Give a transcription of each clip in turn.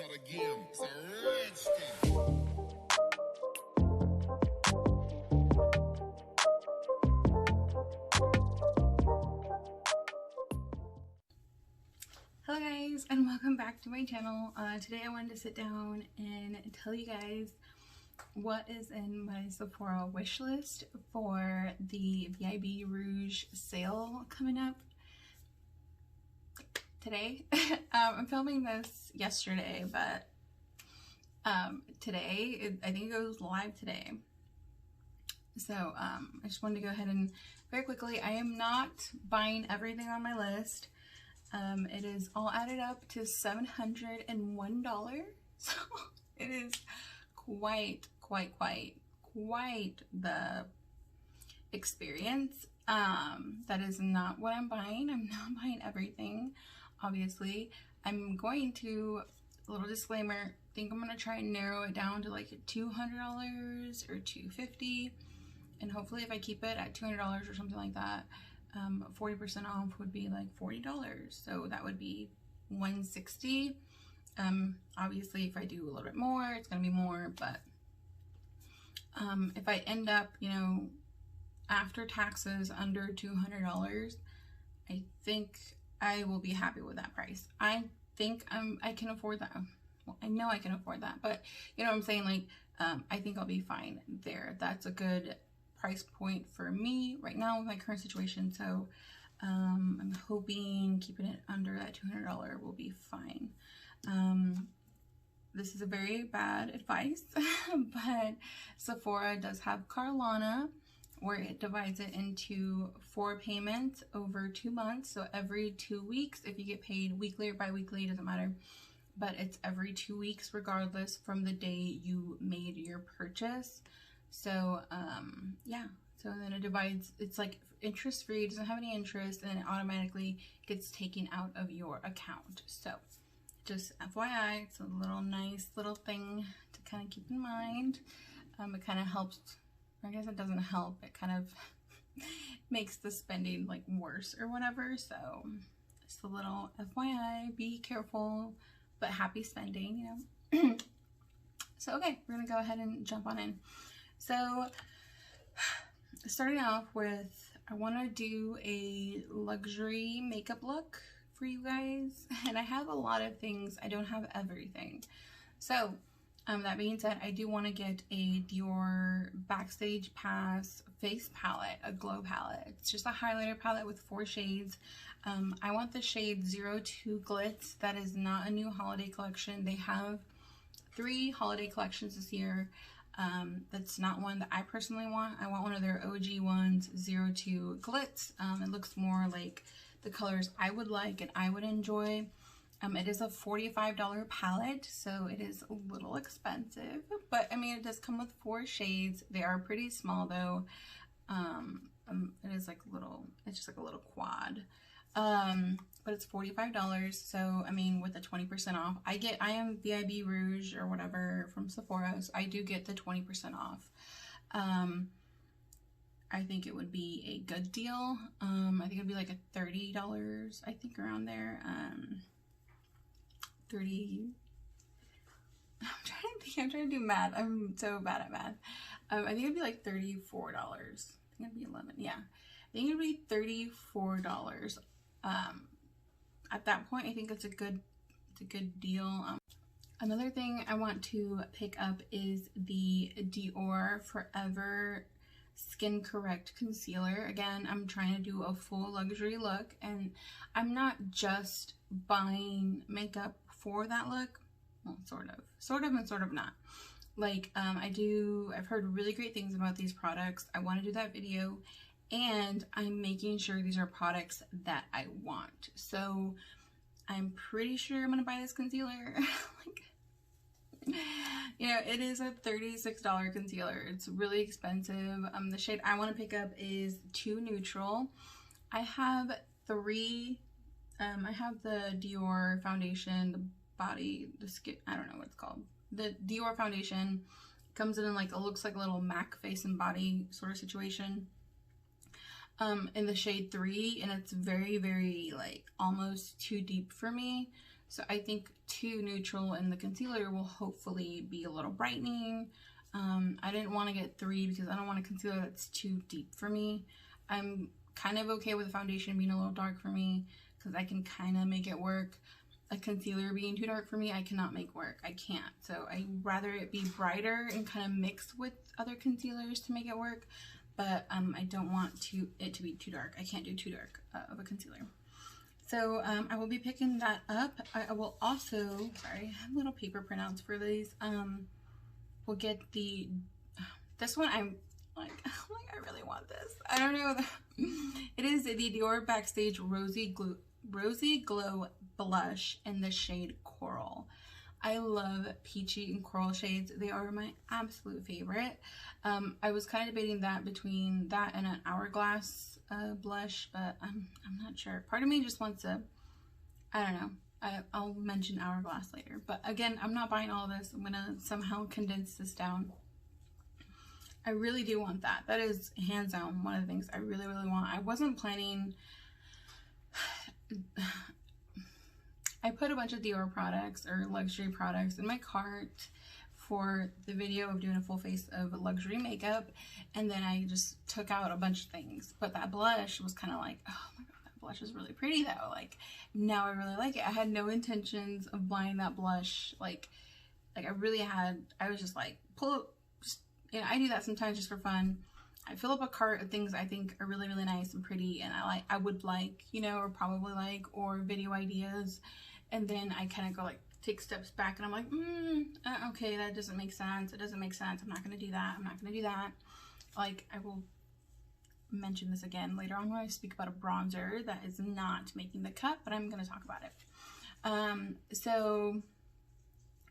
again. It's a redskin. Hello guys, and welcome back to my channel. Today I wanted to sit down and tell you guys what is in my Sephora wish list for the VIB Rouge sale coming up today. I'm filming this yesterday, but today, I think it goes live today. So I just wanted to go ahead and very quickly, I am not buying everything on my list. It is all added up to $701, so it is quite the experience. That is not what I'm buying. I'm not buying everything, obviously. I'm going to, a little disclaimer, I think I'm going to try and narrow it down to like $200 or $250, and hopefully if I keep it at $200 or something like that, 40% off would be like $40, so that would be $160. Obviously if I do a little bit more, it's gonna be more, but if I end up, you know, after taxes under $200, I think I will be happy with that price. I think I can afford that. Well, I know I can afford that, but you know what I'm saying, like I think I'll be fine there. That's a good price point for me right now with my current situation, so I'm hoping keeping it under that $200 will be fine. This is a very bad advice, but Sephora does have Carlana, where it divides it into 4 payments over 2 months, so every 2 weeks. If you get paid weekly or bi-weekly, doesn't matter, but it's every 2 weeks regardless from the day you made your purchase. So yeah, so then it divides, it's like interest free, doesn't have any interest, and it automatically gets taken out of your account. So just FYI, it's a little nice little thing to kind of keep in mind. It kind of helps, I guess it doesn't help, it kind of makes the spending like worse or whatever. So just a little FYI, be careful, but happy spending, you know. So okay, we're gonna go ahead and jump on in. So starting off with, I want to do a luxury makeup look for you guys, and I have a lot of things. I don't have everything. So that being said, I do want to get a DIOR Backstage Pass face palette, a glow palette. It's just a highlighter palette with 4 shades. I want the shade 02 Glitz. That is not a new holiday collection. They have 3 holiday collections this year. That's not one that I personally want. I want one of their OG ones, 02 Glitz. It looks more like the colors I would like and I would enjoy. It is a $45 palette, so it is a little expensive, but I mean, it does come with 4 shades. They are pretty small though. It is like little, it's just like a little quad. But it's $45, so I mean, with the 20% off, I am VIB Rouge or whatever from Sephora, so I do get the 20% off. I think it would be a good deal. I think it'd be like a $30, I think, around there. 30. I'm trying to do math. I'm so bad at math. I think it'd be like $34. I think it'd be 11. Yeah, I think it'd be $34. At that point, I think it's a good deal. Another thing I want to pick up is the DIOR Forever Skin Correct Concealer. Again, I'm trying to do a full luxury look, and I'm not just buying makeup for that look. Well, sort of and sort of not. Like, I've heard really great things about these products. I want to do that video, and I'm making sure these are products that I want. So I'm pretty sure I'm gonna buy this concealer. Like, you know, it is a $36 concealer. It's really expensive. The shade I want to pick up is Too Neutral. I have 3. I have the DIOR foundation, the skin, I don't know what it's called. The DIOR foundation comes in like, it looks like a little MAC face and body sort of situation. In the shade 3, and it's very like almost too deep for me. So I think 2 neutral and the concealer will hopefully be a little brightening. I didn't want to get 3 because I don't want a concealer that's too deep for me. I'm kind of okay with the foundation being a little dark for me because I can kind of make it work. A concealer being too dark for me, I cannot make work. I can't. So I'd rather it be brighter and kind of mix with other concealers to make it work. But I don't want it to be too dark. I can't do too dark of a concealer. So I will be picking that up. I will also, sorry, I have little paper printouts for these. We'll get this one. I'm like, I really want this. I don't know. It is the DIOR BACKSTAGE Rosy Glow Blush in the shade Coral. I love peachy and coral shades. They are my absolute favorite. I was kind of debating that between that and an Hourglass blush, but I'm not sure. Part of me just wants to, I don't know. I'll mention Hourglass later. But again, I'm not buying all of this. I'm going to somehow condense this down. I really do want that. That is hands down one of the things I really, really want. I wasn't planning... I put a bunch of DIOR products or luxury products in my cart for the video of doing a full face of luxury makeup, and then I just took out a bunch of things. But that blush was kind of like, oh my god, that blush is really pretty though. Like, now I really like it. I had no intentions of buying that blush. Like I really had, I was just like, you know, I do that sometimes just for fun. I fill up a cart of things I think are really, really nice and pretty, and I would like, you know, or probably like, or video ideas. And then I kind of go like, take steps back, and I'm like, okay, that doesn't make sense. It doesn't make sense. I'm not going to do that. I'm not going to do that. Like, I will mention this again later on when I speak about a bronzer that is not making the cut, but I'm going to talk about it. So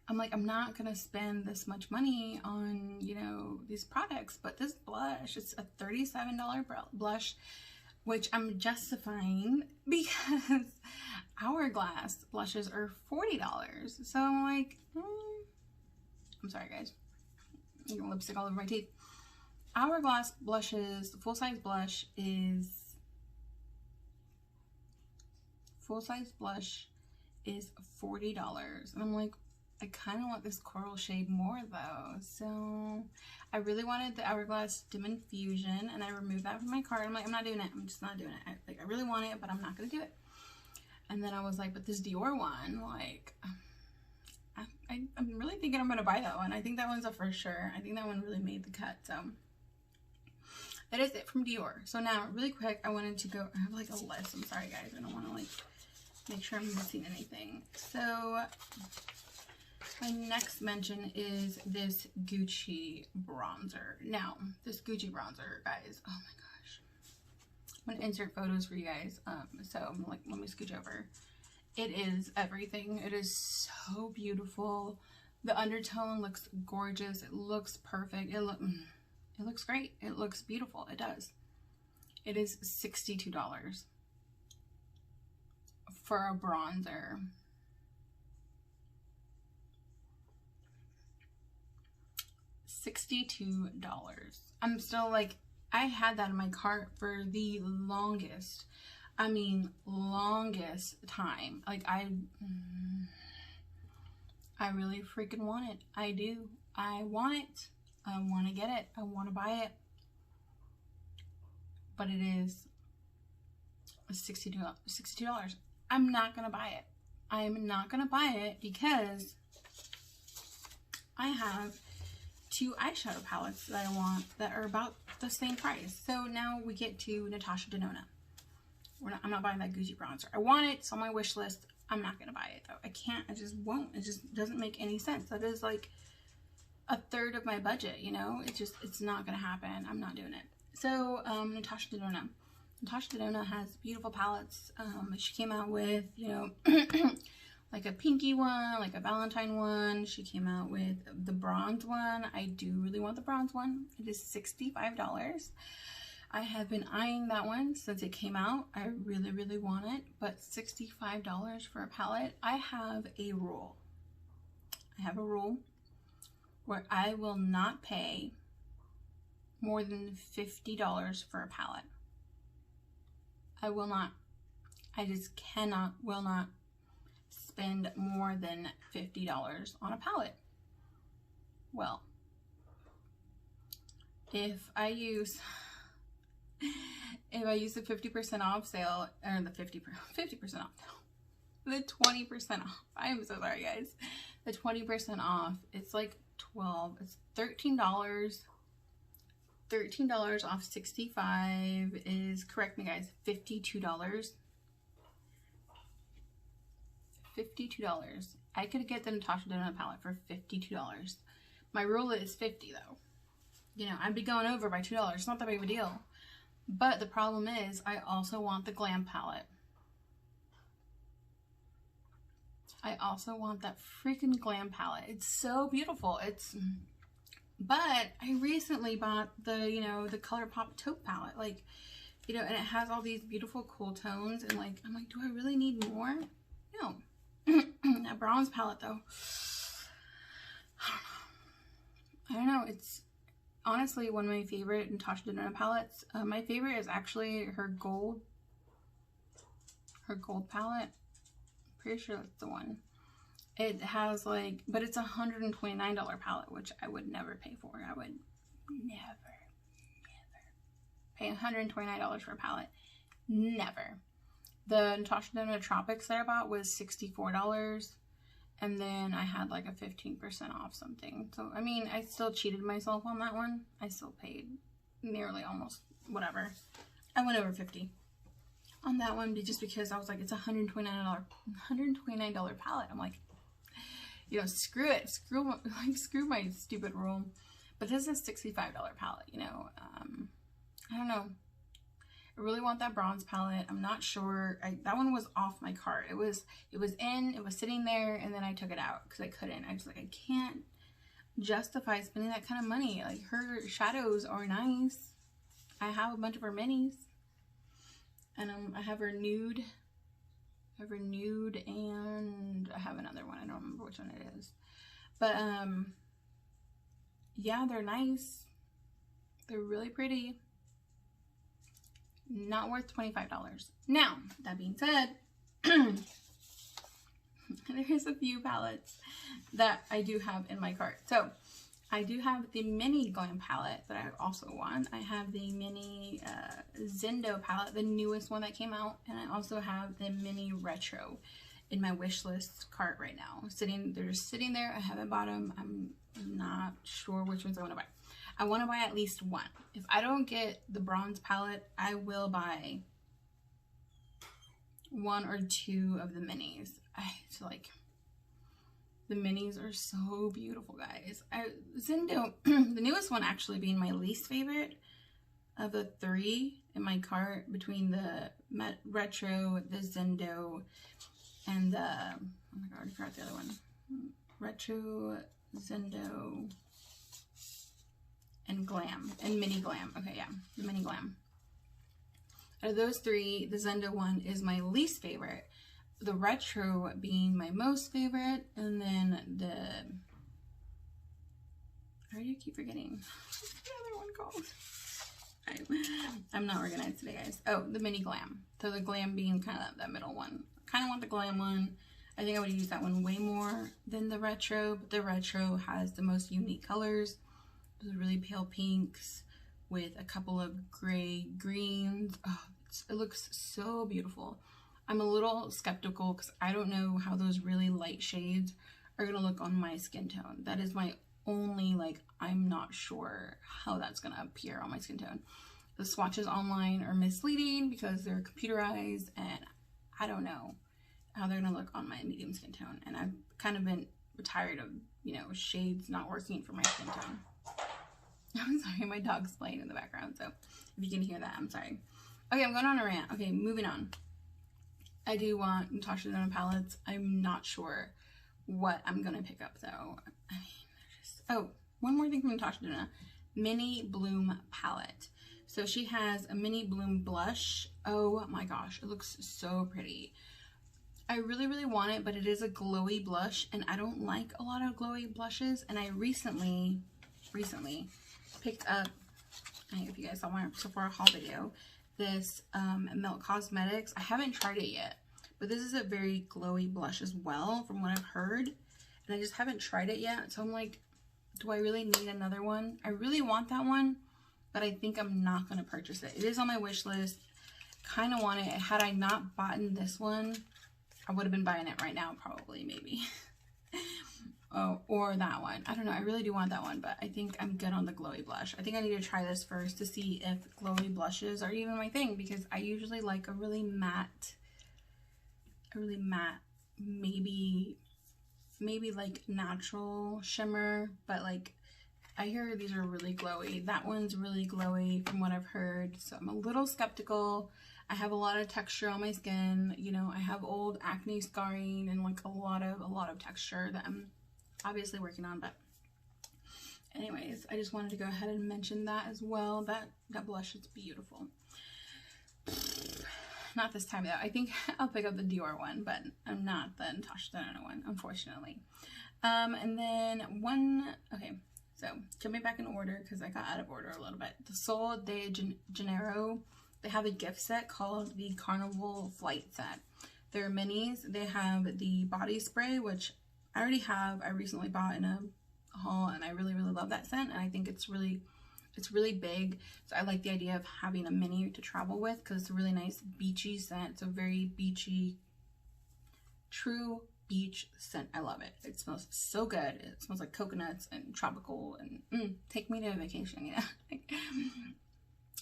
I'm like, I'm not going to spend this much money on, you know, these products, but this blush, it's a $37 blush, which I'm justifying because Hourglass blushes are $40. So I'm like, I'm sorry guys, I'm getting lipstick all over my teeth. Hourglass blushes, the full-size blush is $40. And I'm like, I kind of want this coral shade more though. So I really wanted the Hourglass Dim Infusion, and I removed that from my cart. I'm like, I'm not doing it. I'm just not doing it. I really want it, but I'm not going to do it. And then I was like, but this DIOR one, like, I'm really thinking I'm going to buy that one. I think that one's a for sure. I think that one really made the cut. So that is it from DIOR. So now really quick, I wanted to go, I have like a list. I'm sorry guys. I don't want to like make sure I'm missing anything. So my next mention is this Gucci bronzer. Now, this Gucci bronzer, guys, oh my gosh. I'm going to insert photos for you guys. So I'm like, let me scooch over. It is everything. It is so beautiful. The undertone looks gorgeous. It looks perfect. It looks great. It looks beautiful. It does. It is $62 for a bronzer. $62. I'm still like, I had that in my cart for the longest, I mean longest time. Like I really freaking want it. I do. I want it. I want to get it. I want to buy it. But it is $62. I'm not going to buy it. I'm not going to buy it because I have 2 eyeshadow palettes that I want that are about the same price. So now we get to NATASHA DENONA. I'm not buying that Gucci bronzer. I want it. It's on my wish list. I'm not going to buy it though. I can't. I just won't. It just doesn't make any sense. That is like a third of my budget, you know? It's not going to happen. I'm not doing it. So NATASHA DENONA. NATASHA DENONA has beautiful palettes. She came out with, you know, like a pinky one, like a Valentine one. She came out with the bronze one. I do really want the bronze one. It is $65. I have been eyeing that one since it came out. I really, really want it, but $65 for a palette. I have a rule. I have a rule where I will not pay more than $50 for a palette. I will not. I just cannot, will not spend more than $50 on a palette. Well, if I use the 50% off sale, or the 50% off, the 20% off, I am so sorry guys, the 20% off, it's like it's $13. $13 off 65 is, correct me guys, $52. $52. I could get the Natasha Denona palette for $52. My rule is 50 though. You know, I'd be going over by $2. It's not that big of a deal. But the problem is, I also want the GLAM palette. I also want that freaking GLAM palette. It's so beautiful. But I recently bought the, you know, the ColourPop taupe palette. Like, you know, and it has all these beautiful cool tones. And like, I'm like, do I really need more? No. That bronze palette though. I don't know. It's honestly one of my favorite Natasha Denona palettes. My favorite is actually her gold palette. Pretty sure that's the one. It has like, but it's a $129 palette, which I would never pay for. I would never pay $129 for a palette. Never. The Natasha Denona Tropics that I bought was $64. And then I had like a 15% off something. So, I mean, I still cheated myself on that one. I still paid nearly almost whatever. I went over 50 on that one just because I was like, it's a $129 palette. I'm like, you know, screw it. Screw my stupid rule. But this is a $65 palette, you know. I don't know. I really want that bronze palette. I'm not sure. That one was off my cart. It was sitting there, and then I took it out because I couldn't. I was like, I can't justify spending that kind of money. Like, her shadows are nice. I have a bunch of her minis, and I have her nude. I have her nude, and I have another one. I don't remember which one it is, but yeah, they're nice. They're really pretty. Not worth $25. Now, that being said, there's a few palettes that I do have in my cart. So, I do have the mini GLAM palette that I also want. I have the mini ZENDO palette, the newest one that came out. And I also have the mini retro in my wish list cart right now. They're just sitting there. I haven't bought them. I'm not sure which ones I want to buy. I want to buy at least one. If I don't get the bronze palette, I will buy one or two of the minis. It's like, the minis are so beautiful, guys. ZENDO, the newest one actually being my least favorite of the three in my cart, between the retro, the ZENDO, and the, oh my god, I forgot the other one. Retro, ZENDO, and GLAM, and mini GLAM. Okay, yeah, the mini GLAM. Out of those three, the ZENDO one is my least favorite. The retro being my most favorite, and then how do you keep forgetting? What's the other one called? I'm not organized today, guys. Oh, the mini GLAM. So the GLAM being kind of that middle one. Kind of want the GLAM one. I think I would use that one way more than the retro, but the retro has the most unique colors. Those really pale pinks with a couple of gray greens. Oh, it looks so beautiful. I'm a little skeptical because I don't know how those really light shades are going to look on my skin tone. That is my only, like, I'm not sure how that's going to appear on my skin tone. The swatches online are misleading because they're computerized, and I don't know how they're going to look on my medium skin tone. And I've kind of been tired of, you know, shades not working for my skin tone. I'm sorry, my dog's playing in the background, so if you can hear that, I'm sorry. Okay, I'm going on a rant. Okay, moving on. I do want Natasha Denona palettes. I'm not sure what I'm going to pick up, though. I mean, oh, one more thing from Natasha Denona. Mini Bloom palette. So she has a Mini Bloom blush. Oh my gosh, it looks so pretty. I really, really want it, but it is a glowy blush, and I don't like a lot of glowy blushes. And I recently picked up, if you guys saw my Sephora haul video, this Melt Cosmetics. I haven't tried it yet, but this is a very glowy blush as well from what I've heard, and I just haven't tried it yet. So I'm like, do I really need another one? I really want that one, but I think I'm not going to purchase it. It is on my wish list. Kind of want it. Had I not bought this one, I would have been buying it right now, probably, maybe. Oh, or that one. I don't know. I really do want that one, but I think I'm good on the glowy blush. I think I need to try this first to see if glowy blushes are even my thing, because I usually like a really matte, maybe like natural shimmer, but like I hear these are really glowy. That one's really glowy from what I've heard, so I'm a little skeptical. I have a lot of texture on my skin, you know, I have old acne scarring and like a lot of texture that I'm obviously working on. But anyways, I just wanted to go ahead and mention that as well. That blush is beautiful. Not this time though. I think I'll pick up the DIOR one, but I'm not the NATASHA DENONA one, unfortunately. And then okay, so jumping back in order because I got out of order a little bit. The Sol de Janeiro, they have a gift set called the Carnival Flight Set. They're minis. They have the body spray, which I already have. I recently bought in a haul, and I really love that scent, and I think it's really big, so I like the idea of having a mini to travel with because it's a really nice beachy scent. It's a very beachy, true beach scent. I love it. It smells so good. It smells like coconuts and tropical, and take me to a vacation, you know.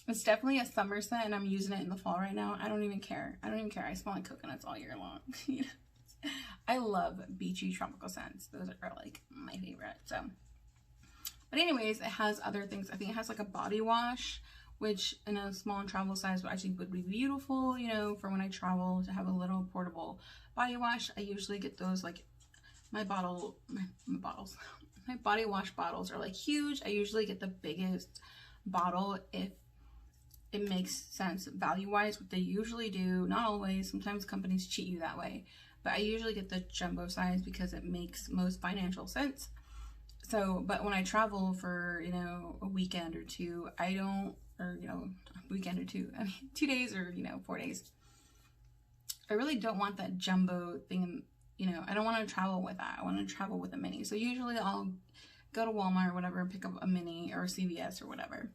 It's definitely a summer scent, and I'm using it in the fall right now. I don't even care. I smell like coconuts all year long. You know? I love beachy tropical scents. Those are like my favorite. So, but anyways, it has other things. I think it has like a body wash, which in a small and travel size would actually be beautiful, you know, for when I travel, to have a little portable body wash. I usually get those, like my bottles, my body wash bottles are like huge. I usually get the biggest bottle if it makes sense value wise, what they usually do. Not always, sometimes companies cheat you that way, but I usually get the jumbo size because it makes most financial sense. So, but when I travel for, you know, a weekend or two, I mean 2 days or, you know, 4 days, I really don't want that jumbo thing, you know. I don't want to travel with that. I want to travel with a mini. So usually I'll go to Walmart or whatever and pick up a mini, or CVS or whatever,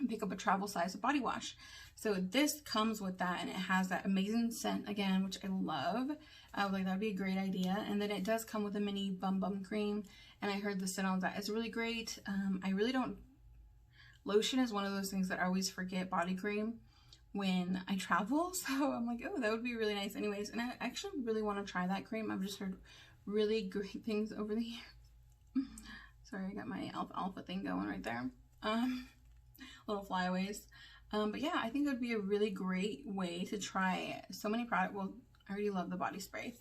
and pick up a travel size of body wash. So this comes with that, and it has that amazing scent again, which I love. I was like, that'd be a great idea. And then it does come with a mini bum cream, and I heard the scent on that is really great. I really don't, lotion is one of those things that I always forget body cream when I travel, so I'm like, oh, that would be really nice anyways. And I actually really want to try that cream. I've just heard really great things over the years. Sorry, I got my alpha thing going right there. Little flyaways. But yeah, I think it would be a really great way to try so many products. Well, I already love the body spray,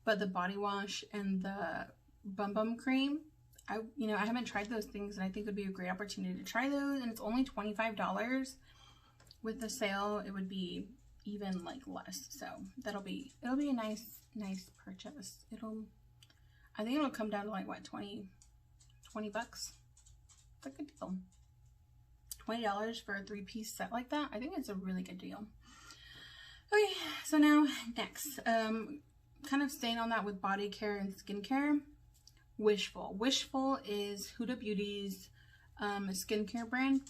but the body wash and the bum cream, I haven't tried those things, and I think it would be a great opportunity to try those. And it's only $25. With the sale, it would be even like less. So it'll be a nice purchase. I think it'll come down to like what, 20 bucks. It's a good deal. $20 for a 3-piece set like that. I think it's a really good deal. Okay, so now next, kind of staying on that with body care and skincare, Wishful. Wishful is Huda Beauty's skincare brand.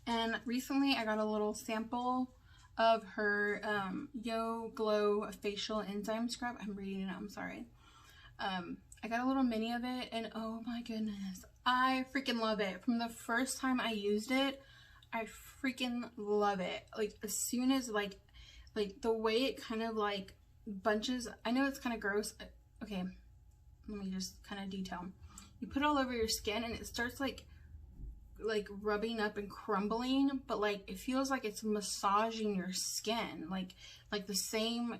And recently I got a little sample of her Yo Glow facial enzyme scrub. I'm reading it, I'm sorry. I got a little mini of it, and oh my goodness, I freaking love it. From the first time I used it, I freaking love it. Like, as soon as like the way it kind of like bunches, I know it's kind of gross. Okay, let me just kind of detail. You put it all over your skin, and it starts like rubbing up and crumbling, but like it feels like it's massaging your skin, like the same,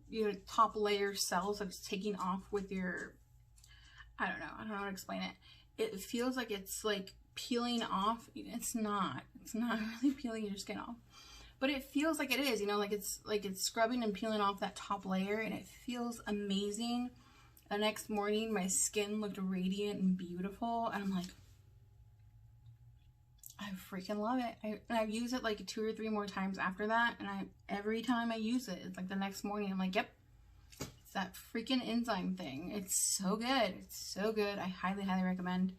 you know, top layer cells that it's taking off with your, I don't know how to explain it. It feels like it's like peeling off. It's not really peeling your skin off, but it feels like it is, you know, like it's scrubbing and peeling off that top layer, and it feels amazing. The next morning my skin looked radiant and beautiful, and I'm like, I freaking love it. And I've used it like 2 or 3 more times after that, and every time I use it, it's like the next morning I'm like, yep, it's that freaking enzyme thing. It's so good. It's so good. I highly, highly recommend.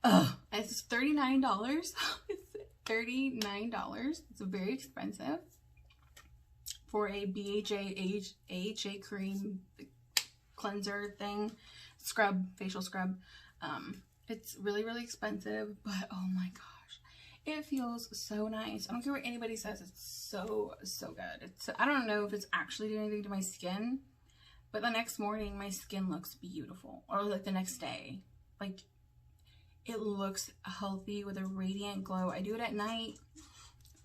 Oh, it's $39. It's $39. It's very expensive for a BHA AHA cream cleanser thing, scrub, facial scrub. It's really, really expensive, but oh my gosh, it feels so nice. I don't care what anybody says, it's so, so good. I don't know if it's actually doing anything to my skin, but the next morning my skin looks beautiful, or like the next day, like it looks healthy with a radiant glow. I do it at night,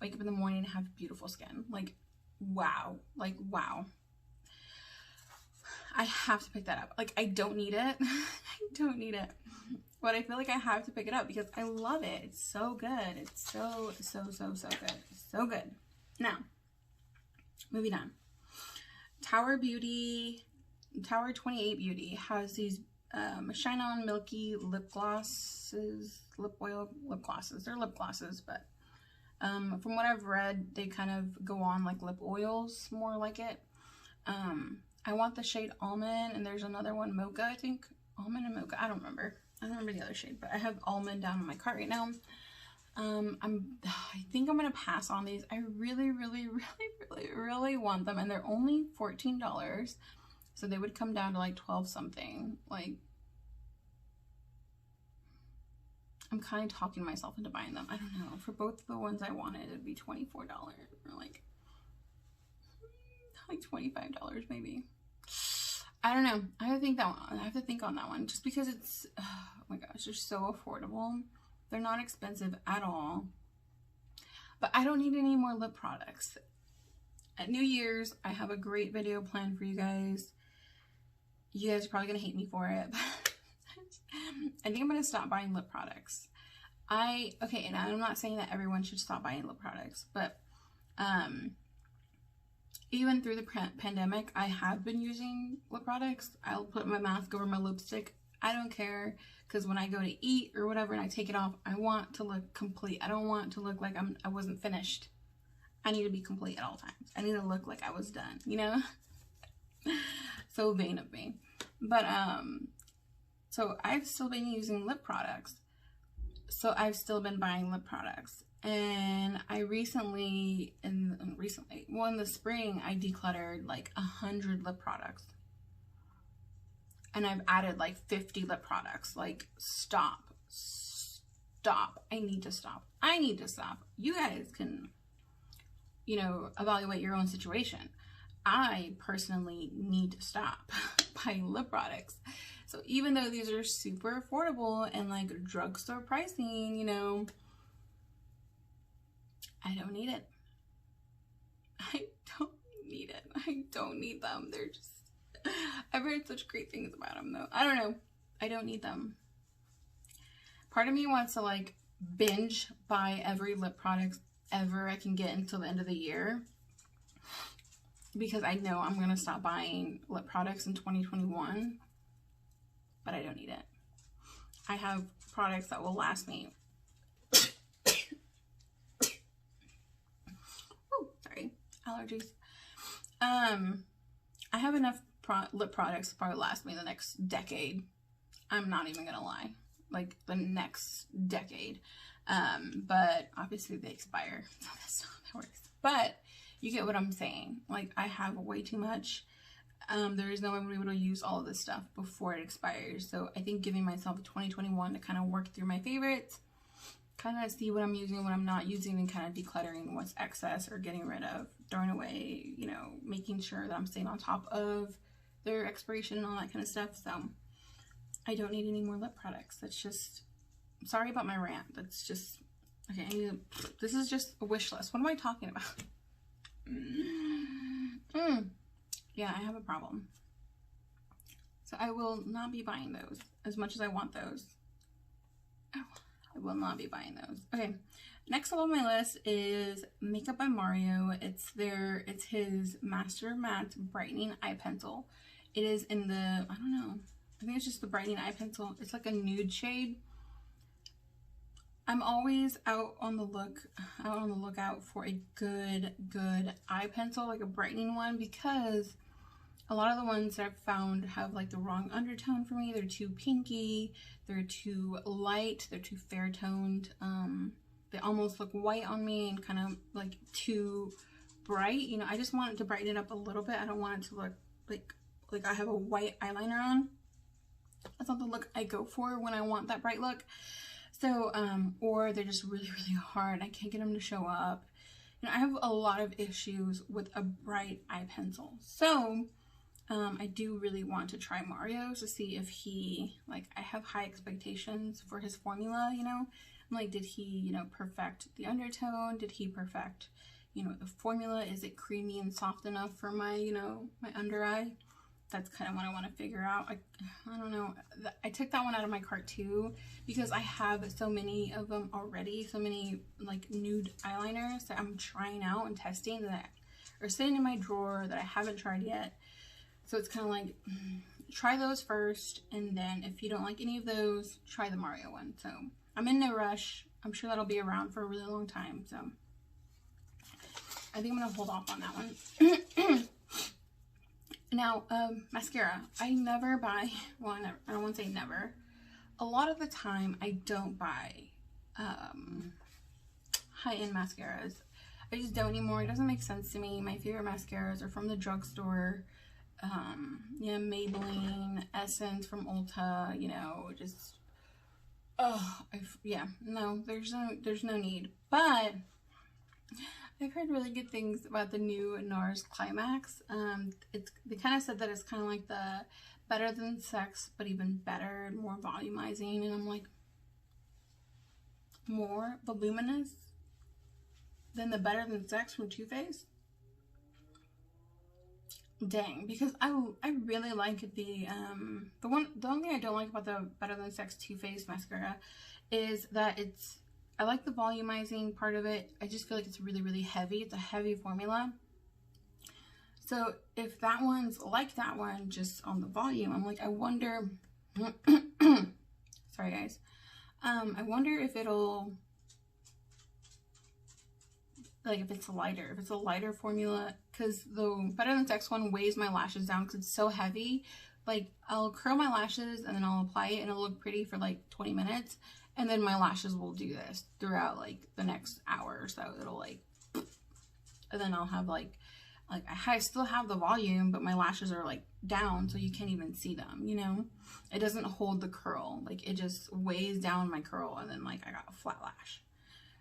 wake up in the morning and have beautiful skin. Like wow, like wow. I have to pick that up. Like I don't need it. I don't need it, but I feel like I have to pick it up because I love it. It's so good. It's so, so, so, so good. So good. Now, moving on. Tower 28 Beauty has these Shine On Milky lip glosses, lip oil lip glosses. They're lip glosses, but from what I've read, they kind of go on like lip oils, more like it. I want the shade Almond, and there's another one, Mocha, I think. Almond and Mocha. I don't remember the other shade, but I have Almond down on my cart right now. I think I'm gonna pass on these. I really, really, really, really, really want them, and they're only $14, so they would come down to like 12 something. Like, I'm kind of talking myself into buying them. I don't know. For both the ones I wanted, it'd be $24 or like $25 maybe. I don't know. I have to think on that one just because it's, oh my gosh, they're so affordable. They're not expensive at all. But I don't need any more lip products. At New Year's, I have a great video planned for you guys. You guys are probably gonna hate me for it, but I think I'm gonna stop buying lip products. Okay, and I'm not saying that everyone should stop buying lip products, but even through the pandemic, I have been using lip products. I'll put my mask over my lipstick. I don't care, because when I go to eat or whatever and I take it off, I want to look complete. I don't want to look like I wasn't finished. I need to be complete at all times. I need to look like I was done, you know? So vain of me. But so I've still been using lip products. So I've still been buying lip products. And I recently, in the spring, I decluttered like 100 lip products. And I've added like 50 lip products. Like, stop. I need to stop. You guys can, you know, evaluate your own situation. I personally need to stop buying lip products. So even though these are super affordable and like drugstore pricing, you know, I don't need it. I don't need them. They're just, I've heard such great things about them though. I don't know. I don't need them. Part of me wants to like binge buy every lip product ever I can get until the end of the year, because I know I'm going to stop buying lip products in 2021, but I don't need it. I have products that will last me. Oh, sorry, allergies. I have enough lip products to probably last me the next decade. I'm not even gonna lie, like the next decade. But obviously they expire, so that's not how that works. But you get what I'm saying. Like, I have way too much. There is no way I'm able to use all of this stuff before it expires. So I think giving myself 2021 to kind of work through my favorites, kind of see what I'm using, what I'm not using, and kind of decluttering what's excess or getting rid of, throwing away, you know, making sure that I'm staying on top of their expiration and all that kind of stuff. So I don't need any more lip products. That's just, sorry about my rant. That's just, okay, this is just a wish list. What am I talking about? Yeah, I have a problem. So I will not be buying those as much as I want those. I will not be buying those. Okay, next up on my list is Makeup by Mario. It's his Master Matte Brightening Eye Pencil. It is in the, I don't know, I think it's just the brightening eye pencil. It's like a nude shade. I'm always out on the lookout for a good eye pencil, like a brightening one, because a lot of the ones that I've found have like the wrong undertone for me. They're too pinky, they're too light, they're too fair toned. They almost look white on me and kind of like too bright. You know, I just want it to brighten it up a little bit. I don't want it to look like I have a white eyeliner on. That's not the look I go for when I want that bright look. So, or they're just really hard. I can't get them to show up. You know, I have a lot of issues with a bright eye pencil. So, I do really want to try Mario's to see if he, like, I have high expectations for his formula, you know. I'm like, did he, you know, perfect the undertone? Did he perfect, you know, the formula? Is it creamy and soft enough for my, you know, my under eye? That's kind of what I want to figure out. I don't know. I took that one out of my cart too because I have so many of them already. So many like nude eyeliners that I'm trying out and testing that are sitting in my drawer that I haven't tried yet. So it's kind of like, try those first. And then if you don't like any of those, try the Mario one. So I'm in no rush. I'm sure that'll be around for a really long time. So I think I'm going to hold off on that one. Now, mascara. I never buy, well, I don't want to say never. A lot of the time, I don't buy high-end mascaras. I just don't anymore. It doesn't make sense to me. My favorite mascaras are from the drugstore. You know, Maybelline, Essence from Ulta, you know, just, oh, yeah, no, there's no need. But I've heard really good things about the new NARS CLIMAX. They kind of said that it's kind of like the Better Than Sex, but even better and more volumizing. And I'm like, more voluminous than the Better Than Sex from Too Faced? Dang, because I really like the only thing I don't like about the Better Than Sex Too Faced mascara is that I like the volumizing part of it. I just feel like it's really heavy. It's a heavy formula. So if that one's like that one, just on the volume, I'm like, I wonder, sorry guys. I wonder if it'll, like if it's a lighter formula, because the Better Than Sex one weighs my lashes down because it's so heavy. Like I'll curl my lashes and then I'll apply it and it'll look pretty for like 20 minutes. And then my lashes will do this throughout like the next hour or so. It'll like, and then I'll have like I still have the volume, but my lashes are like down, so you can't even see them, you know? It doesn't hold the curl. Like it just weighs down my curl and then like I got a flat lash.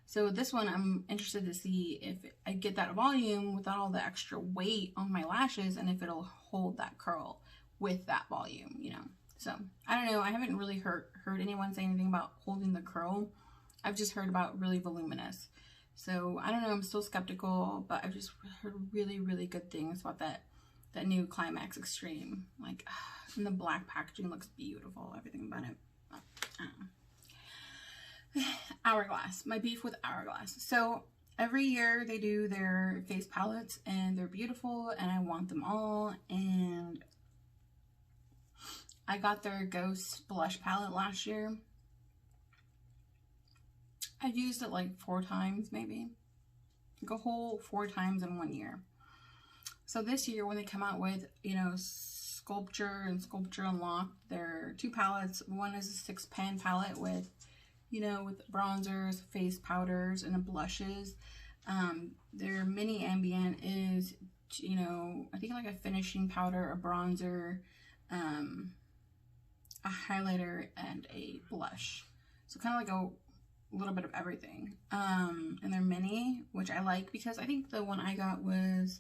So this one, I'm interested to see if I get that volume without all the extra weight on my lashes and if it'll hold that curl with that volume, you know? So, I don't know. I haven't really heard anyone say anything about holding the curl. I've just heard about really voluminous. So, I don't know. I'm still skeptical, but I've just heard really good things about that new CLIMAX Extreme. Like, and the black packaging looks beautiful. Everything about it. I don't know. Hourglass. My beef with Hourglass. So, every year they do their face palettes, and they're beautiful, and I want them all, and I got their Ghost blush palette last year. I've used it like 4 times maybe. Like a whole 4 times in 1 year. So this year when they come out with, you know, Sculpture and Sculpture Unlocked, they're 2 palettes. One is a 6-pan palette with, you know, with bronzers, face powders, and blushes. Their mini ambient is, you know, I think like a finishing powder, a bronzer, a highlighter, and a blush. So kind of like a little bit of everything. And they're mini, which I like because I think the one I got was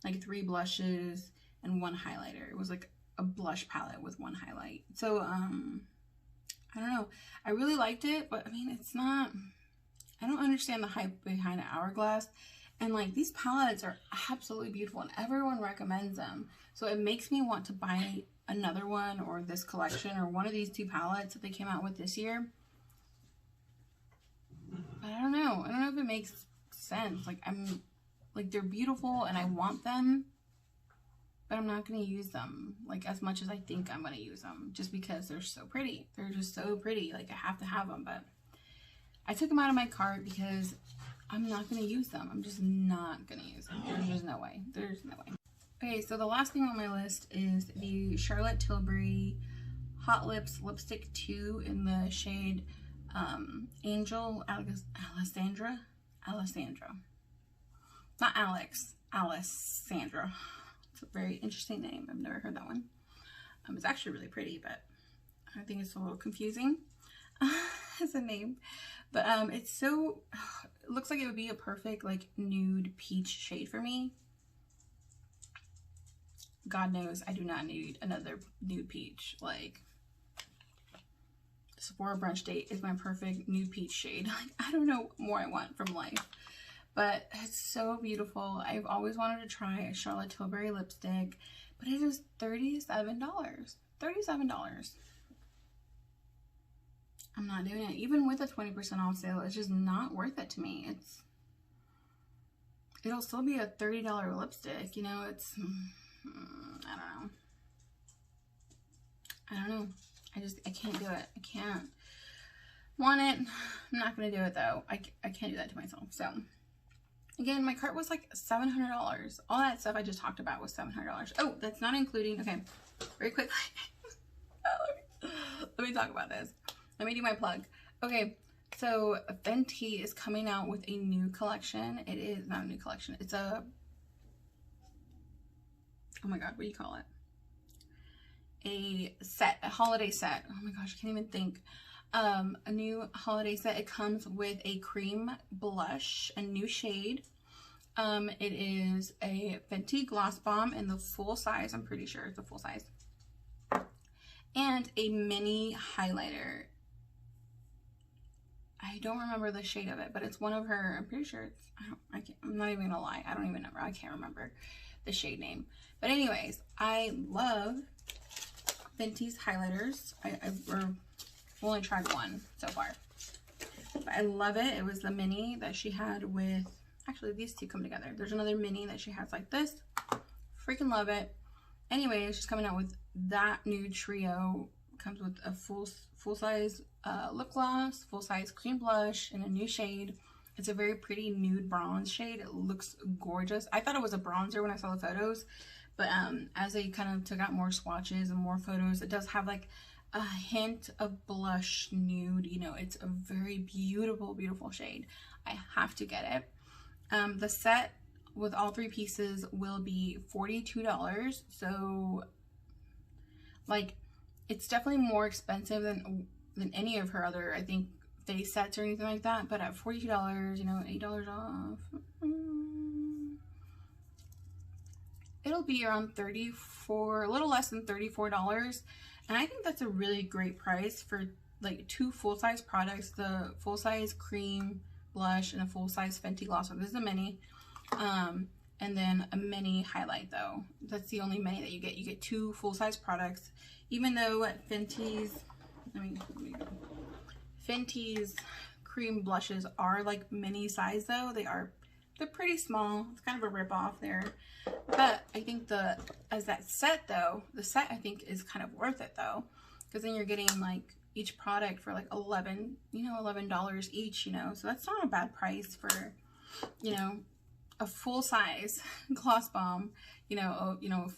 like 3 blushes and 1 highlighter. It was like a blush palette with 1 highlight. So I don't know. I really liked it, but I mean, it's not, I don't understand the hype behind Hourglass. And like these palettes are absolutely beautiful and everyone recommends them. So it makes me want to buy another one or this collection or one of these 2 palettes that they came out with this year. But I don't know. I don't know if it makes sense. Like they're beautiful and I want them, but I'm not going to use them like as much as I think I'm going to use them just because they're so pretty. They're just so pretty. Like I have to have them, but I took them out of my cart because I'm not going to use them. I'm just not going to use them. There's just no way. There's no way. Okay, so the last thing on my list is the Charlotte Tilbury Hot Lips Lipstick 2 in the shade Angel Alessandra. Not Alex, Alessandra. It's a very interesting name. I've never heard that one. It's actually really pretty, but I think it's a little confusing as a name. But it's so, it looks like it would be a perfect like nude peach shade for me. God knows I do not need another nude peach. Like, Sephora brunch date is my perfect nude peach shade. Like, I don't know what more I want from life. But it's so beautiful. I've always wanted to try a Charlotte Tilbury lipstick, but it is $37. $37. I'm not doing it. Even with a 20% off sale, it's just not worth it to me. It'll still be a $30 lipstick, you know. It's I don't know. I can't do it. I can't. Want it. I'm not gonna do it though. I can't do that to myself. So again, my cart was like $700. All that stuff I just talked about was $700. Oh, that's not including, okay, very quickly. Let me talk about this. Let me do my plug. Okay, so Fenty is coming out with a new collection. It is not a new collection. It's a, oh my God, what do you call it? A set, a holiday set. Oh my gosh, I can't even think. A new holiday set. It comes with a cream blush, a new shade. It is a Fenty Gloss Bomb in the full size. I'm pretty sure it's a full size. And a mini highlighter. I don't remember the shade of it, but it's one of her, I'm pretty sure it's, I'm not even gonna lie. I don't even know. I can't remember the shade name. But anyways, I love Fenty's highlighters. I've only tried one so far, but I love it. It was the mini that she had with, actually these two come together. There's another mini that she has like this. Freaking love it. Anyways, she's coming out with that new trio. Comes with a full size lip gloss, full size cream blush, and a new shade. It's a very pretty nude bronze shade. It looks gorgeous. I thought it was a bronzer when I saw the photos, but as I kind of took out more swatches and more photos, it does have like a hint of blush nude. You know, it's a very beautiful, beautiful shade. I have to get it. The set with all three pieces will be $42. So like, it's definitely more expensive than any of her other, I think, face sets or anything like that. But at $42, you know, $8 off, it'll be around $34, a little less than $34. And I think that's a really great price for like two full-size products, the full-size cream blush and a full-size Fenty gloss. So this is a mini. And then a mini highlight though. That's the only mini that you get. You get two full-size products. Even though Fenty's, Fenty's cream blushes are like mini size though. They're pretty small. It's kind of a rip off there. But I think as that set though, the set I think is kind of worth it though. Because then you're getting like each product for like $11 each, you know. So that's not a bad price for, you know, a full size gloss bomb, you know,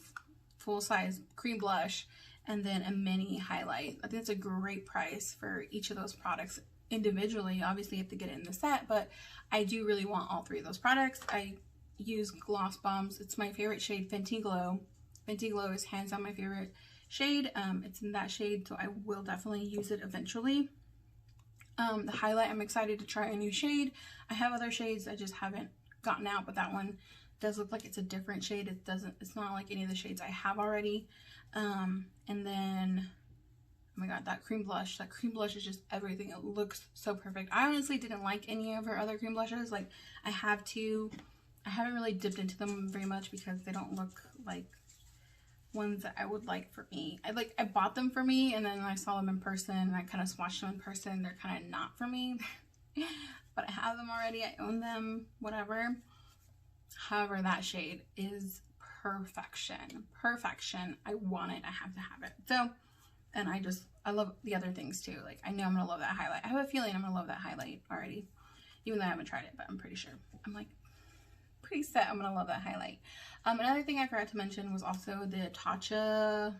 full size cream blush, and then a mini highlight. I think it's a great price for each of those products individually. Obviously you have to get it in the set, but I do really want all three of those products. I use gloss bombs. It's my favorite shade, Fenty Glow. Fenty Glow is hands down my favorite shade. It's in that shade, so I will definitely use it eventually. The highlight, I'm excited to try a new shade. I have other shades I just haven't gotten out, but that one does look like it's a different shade. It's not like any of the shades I have already. And then, oh my God, that cream blush is just everything. It looks so perfect. I honestly didn't like any of her other cream blushes. Like, I haven't really dipped into them very much because they don't look like ones that I would like for me. I bought them for me, and then I saw them in person and I kind of swatched them in person. They're kind of not for me. But I have them already. I own them, whatever. However, that shade is perfection. Perfection. I want it. I have to have it. So And I love the other things too. Like, I know I'm gonna love that highlight. I have a feeling I'm gonna love that highlight already, even though I haven't tried it, but I'm pretty sure. I'm like pretty set I'm gonna love that highlight. Another thing I forgot to mention was also the TATCHA,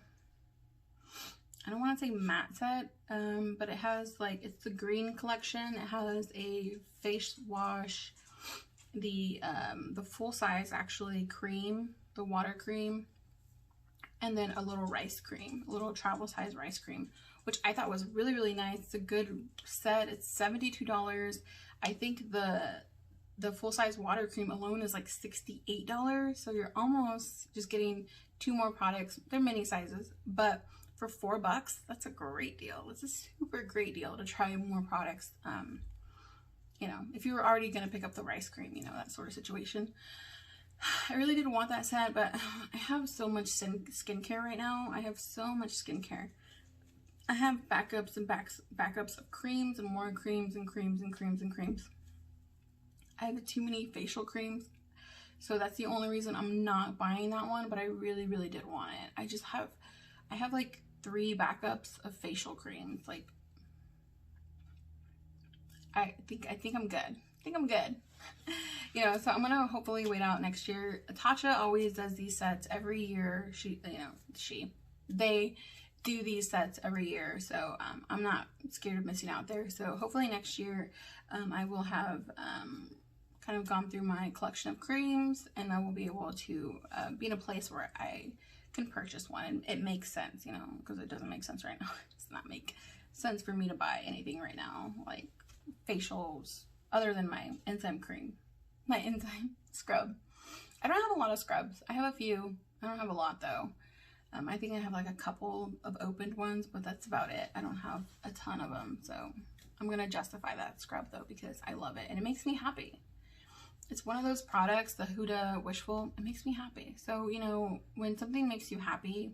I don't want to say matte set, but it has like, it's the green collection. It has a face wash, the full size actually cream, the water cream, and then a little rice cream, a little travel size rice cream, which I thought was really, really nice. It's a good set. It's $72. I think the full size water cream alone is like $68. So you're almost just getting 2 more products. They're mini sizes, but for $4, that's a great deal. It's a super great deal to try more products. You know, if you were already going to pick up the rice cream, you know, that sort of situation. I really didn't want that set, but I have so much skincare right now. I have so much skincare. I have backups and backups of creams and more creams and creams and creams and creams. I have too many facial creams, so that's the only reason I'm not buying that one, but I really, really did want it. I have like 3 backups of facial creams. Like, I think I'm good. I think I'm good. You know, so I'm gonna hopefully wait out next year. TATCHA always does these sets every year. They do these sets every year, so I'm not scared of missing out there. So hopefully next year I will have kind of gone through my collection of creams, and I will be able to be in a place where I can purchase one and it makes sense, you know, because it doesn't make sense right now. It does not make sense for me to buy anything right now, like facials, other than my enzyme cream, my enzyme scrub. I don't have a lot of scrubs. I have a few. I don't have a lot though. I think I have like a couple of opened ones, but that's about it. I don't have a ton of them, so I'm gonna justify that scrub though because I love it and it makes me happy. It's one of those products, the Huda Wishful, it makes me happy. So, you know, when something makes you happy,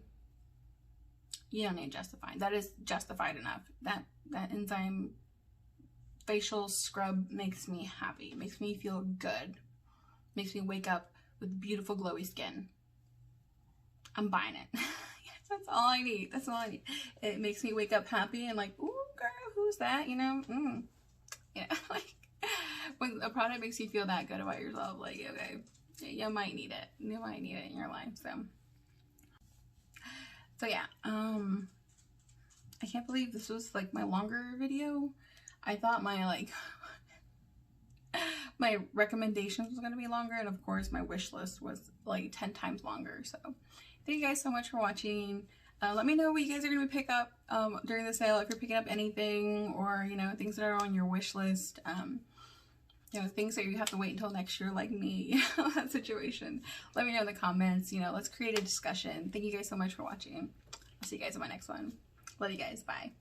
you don't need justifying. That is justified enough. That enzyme facial scrub makes me happy. It makes me feel good. Makes me wake up with beautiful glowy skin. I'm buying it. That's all I need. That's all I need. It makes me wake up happy and like, ooh, girl, who's that? You know, yeah, like when a product makes you feel that good about yourself, like, okay, you might need it. You might need it in your life. So yeah, I can't believe this was like my longer video. I thought my like my recommendations was going to be longer, and of course my wish list was like 10 times longer. So thank you guys so much for watching. Let me know what you guys are going to pick up during the sale, if you're picking up anything, or you know, things that are on your wish list, you know, things that you have to wait until next year like me. That situation, let me know in the comments. You know, let's create a discussion. Thank you guys so much for watching. I'll see you guys in my next one. Love you guys. Bye.